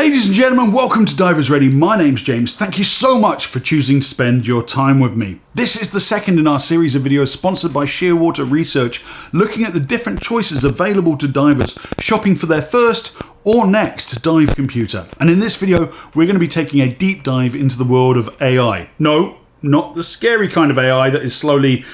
Ladies and gentlemen, welcome to Divers Ready. My name's James. Thank you so much for choosing to spend your time with me. This is the second in our series of videos sponsored by Shearwater Research, looking at the different choices available to divers shopping for their first or next dive computer. And in this video, we're going to be taking a deep dive into the world of AI. No, not the scary kind of AI that is slowly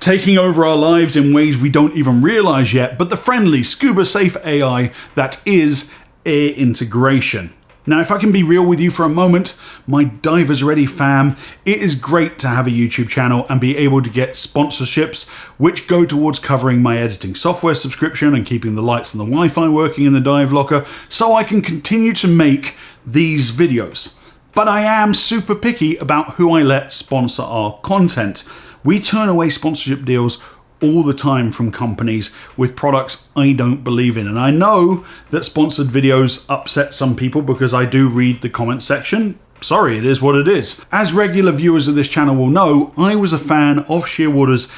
taking over our lives in ways we don't even realize yet, but the friendly, scuba safe AI that is air integration. Now, if I can be real with you for a moment, my Divers Ready fam, it is great to have a YouTube channel and be able to get sponsorships which go towards covering my editing software subscription and keeping the lights and the Wi-Fi working in the dive locker so I can continue to make these videos. But I am super picky about who I let sponsor our content. We turn away sponsorship deals all the time from companies with products I don't believe in. And I know that sponsored videos upset some people because I do read the comment section. Sorry, it is what it is. As regular viewers of this channel will know, I was a fan of Shearwater's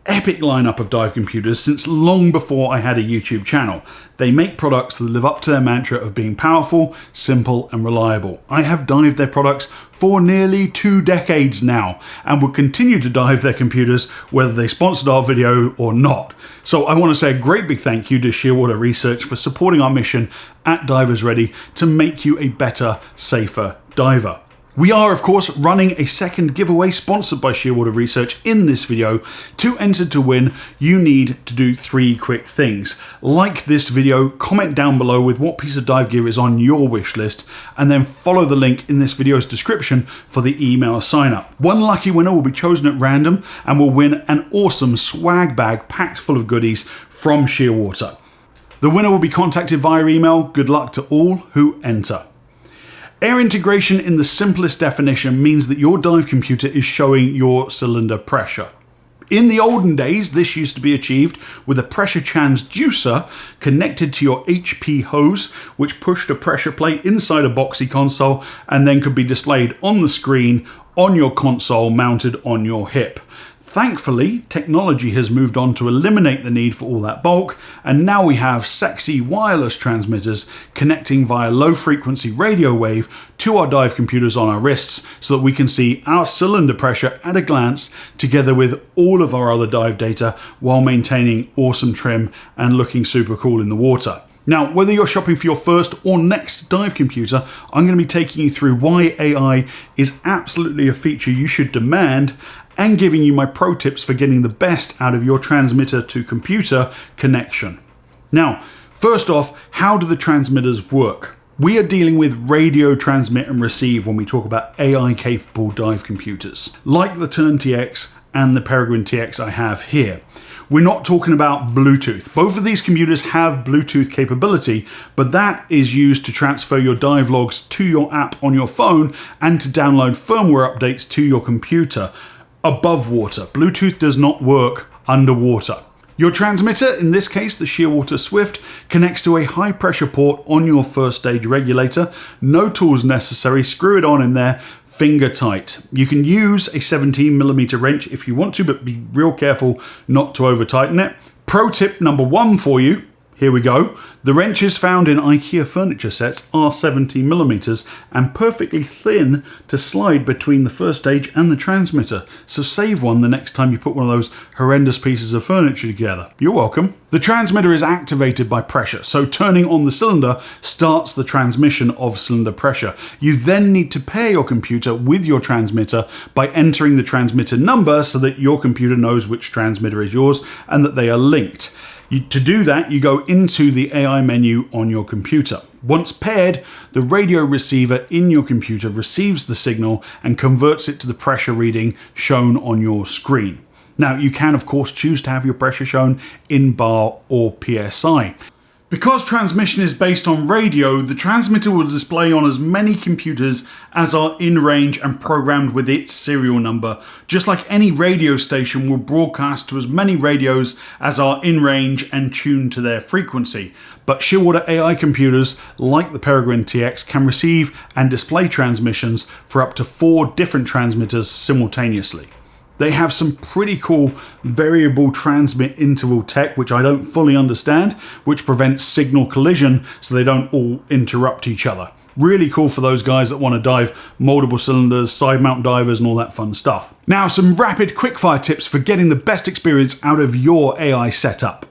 epic lineup of dive computers since long before I had a YouTube channel. They make products that live up to their mantra of being powerful, simple and reliable. I have dived their products for nearly 2 decades now and will continue to dive their computers whether they sponsored our video or not. So I want to say a great big thank you to Shearwater Research for supporting our mission at Divers Ready to make you a better, safer diver. We are, of course, running a second giveaway sponsored by Shearwater Research in this video. To enter to win, you need to do 3 quick things. Like this video, comment down below with what piece of dive gear is on your wish list, and then follow the link in this video's description for the email sign up. One lucky winner will be chosen at random and will win an awesome swag bag packed full of goodies from Shearwater. The winner will be contacted via email. Good luck to all who enter. Air integration in the simplest definition means that your dive computer is showing your cylinder pressure. In the olden days, this used to be achieved with a pressure transducer connected to your HP hose, which pushed a pressure plate inside a boxy console and then could be displayed on the screen on your console mounted on your hip. Thankfully, technology has moved on to eliminate the need for all that bulk, and now we have sexy wireless transmitters connecting via low-frequency radio wave to our dive computers on our wrists so that we can see our cylinder pressure at a glance together with all of our other dive data while maintaining awesome trim and looking super cool in the water. Now, whether you're shopping for your first or next dive computer, I'm going to be taking you through why AI is absolutely a feature you should demand and giving you my pro tips for getting the best out of your transmitter to computer connection. Now, first off, how do the transmitters work? We are dealing with radio transmit and receive when we talk about AI capable dive computers, like the Tern TX and the Peregrine TX I have here. We're not talking about Bluetooth. Both of these computers have Bluetooth capability, but that is used to transfer your dive logs to your app on your phone and to download firmware updates to your computer above water. Bluetooth does not work underwater. Your transmitter, in this case the Shearwater Swift, connects to a high pressure port on your first stage regulator. No tools necessary, screw it on in there, finger tight. You can use a 17mm wrench if you want to, but be real careful not to over tighten it. Pro tip number 1 for you. Here we go. The wrenches found in IKEA furniture sets are 17mm and perfectly thin to slide between the first stage and the transmitter. So save one the next time you put one of those horrendous pieces of furniture together. You're welcome. The transmitter is activated by pressure, so turning on the cylinder starts the transmission of cylinder pressure. You then need to pair your computer with your transmitter by entering the transmitter number so that your computer knows which transmitter is yours and that they are linked. To do that, you go into the AI menu on your computer. Once paired, the radio receiver in your computer receives the signal and converts it to the pressure reading shown on your screen. Now, you can, of course, choose to have your pressure shown in bar or PSI. Because transmission is based on radio, the transmitter will display on as many computers as are in range and programmed with its serial number, just like any radio station will broadcast to as many radios as are in range and tuned to their frequency. But Shearwater AI computers, like the Peregrine TX, can receive and display transmissions for up to 4 different transmitters simultaneously. They have some pretty cool variable transmit interval tech, which I don't fully understand, which prevents signal collision so they don't all interrupt each other. Really cool for those guys that want to dive multiple cylinders, side mount divers and all that fun stuff. Now, some rapid quickfire tips for getting the best experience out of your AI setup.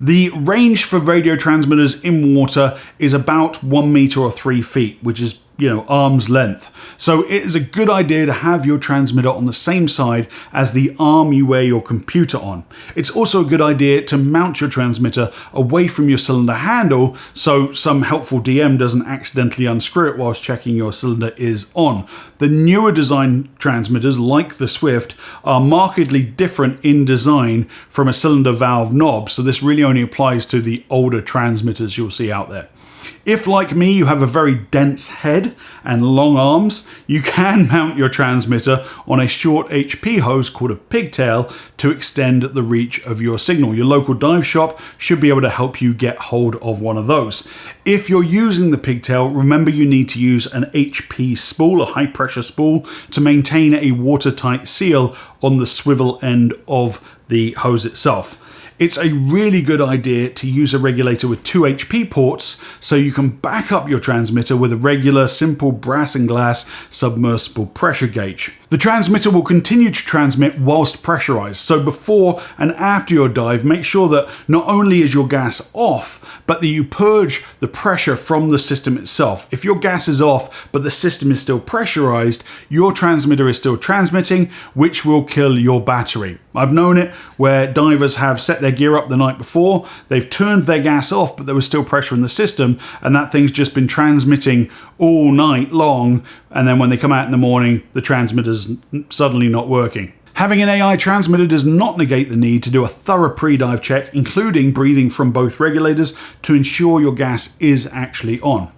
The range for radio transmitters in water is about 1 meter or 3 feet, which is, arm's length. So it is a good idea to have your transmitter on the same side as the arm you wear your computer on. It's also a good idea to mount your transmitter away from your cylinder handle so some helpful DM doesn't accidentally unscrew it whilst checking your cylinder is on. The newer design transmitters, like the Swift, are markedly different in design from a cylinder valve knob, so this really only applies to the older transmitters you'll see out there. If, like me, you have a very dense head and long arms, you can mount your transmitter on a short HP hose called a pigtail to extend the reach of your signal. Your local dive shop should be able to help you get hold of one of those. If you're using the pigtail, remember you need to use an HP spool, a high pressure spool, to maintain a watertight seal on the swivel end of the hose itself. It's a really good idea to use a regulator with 2 HP ports so you can back up your transmitter with a regular, simple brass and glass submersible pressure gauge. The transmitter will continue to transmit whilst pressurized, so before and after your dive, make sure that not only is your gas off, but that you purge the pressure from the system itself. If your gas is off, but the system is still pressurized, your transmitter is still transmitting, which will kill your battery. I've known it where divers have set their gear up the night before, they've turned their gas off, but there was still pressure in the system, and that thing's just been transmitting all night long, and then when they come out in the morning, the transmitter's suddenly not working. Having an AI transmitter does not negate the need to do a thorough pre-dive check, including breathing from both regulators to ensure your gas is actually on.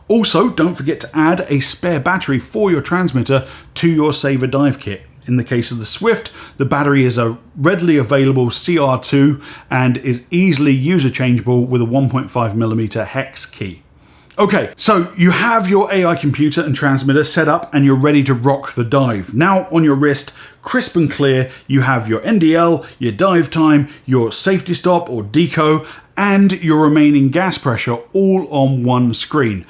Also, don't forget to add a spare battery for your transmitter to your Saver dive kit. In the case of the Swift, the battery is a readily available CR2 and is easily user changeable with a 1.5mm hex key. Okay, so you have your AI computer and transmitter set up and you're ready to rock the dive. Now on your wrist, crisp and clear, you have your NDL, your dive time, your safety stop or deco, and your remaining gas pressure all on one screen.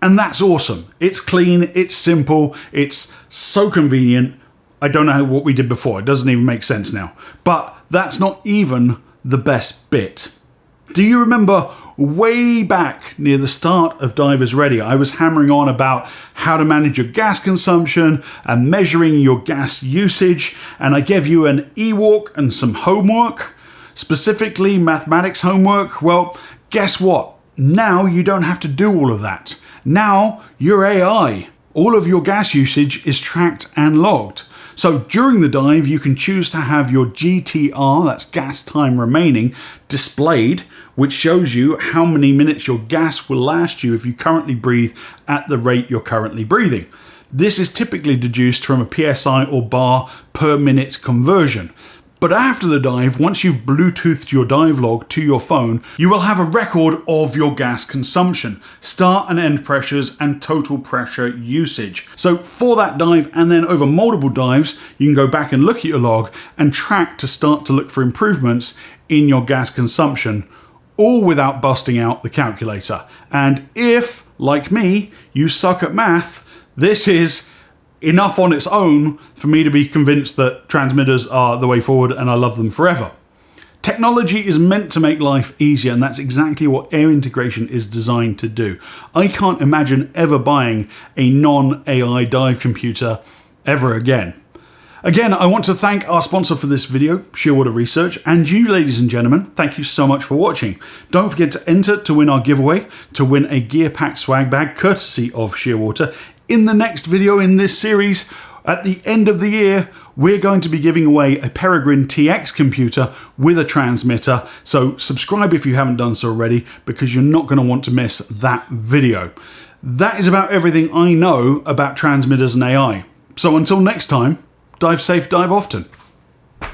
And that's awesome. It's clean, it's simple, it's so convenient. I don't know what we did before, it doesn't even make sense now. But that's not even the best bit. Do you remember way back near the start of Divers Ready, I was hammering on about how to manage your gas consumption and measuring your gas usage, and I gave you an e-walk and some homework, specifically mathematics homework. Well, guess what? Now you don't have to do all of that. Now you're AI. All of your gas usage is tracked and logged. So during the dive, you can choose to have your GTR, that's gas time remaining, displayed, which shows you how many minutes your gas will last you if you currently breathe at the rate you're currently breathing. This is typically deduced from a PSI or bar per minute conversion. But after the dive, once you've Bluetoothed your dive log to your phone, you will have a record of your gas consumption, start and end pressures, and total pressure usage. So for that dive and then over multiple dives, you can go back and look at your log and track to start to look for improvements in your gas consumption, all without busting out the calculator. And if, like me, you suck at math, this is enough on its own for me to be convinced that transmitters are the way forward and I love them forever. Technology is meant to make life easier, and that's exactly what air integration is designed to do. I can't imagine ever buying a non-AI dive computer ever again. Again, I want to thank our sponsor for this video, Shearwater Research, and you, ladies and gentlemen, thank you so much for watching. Don't forget to enter to win our giveaway, to win a Gear Pack swag bag courtesy of Shearwater. In the next video in this series, at the end of the year, we're going to be giving away a Peregrine TX computer with a transmitter, so subscribe if you haven't done so already, because you're not going to want to miss that video. That is about everything I know about transmitters and AI. So until next time, dive safe, dive often.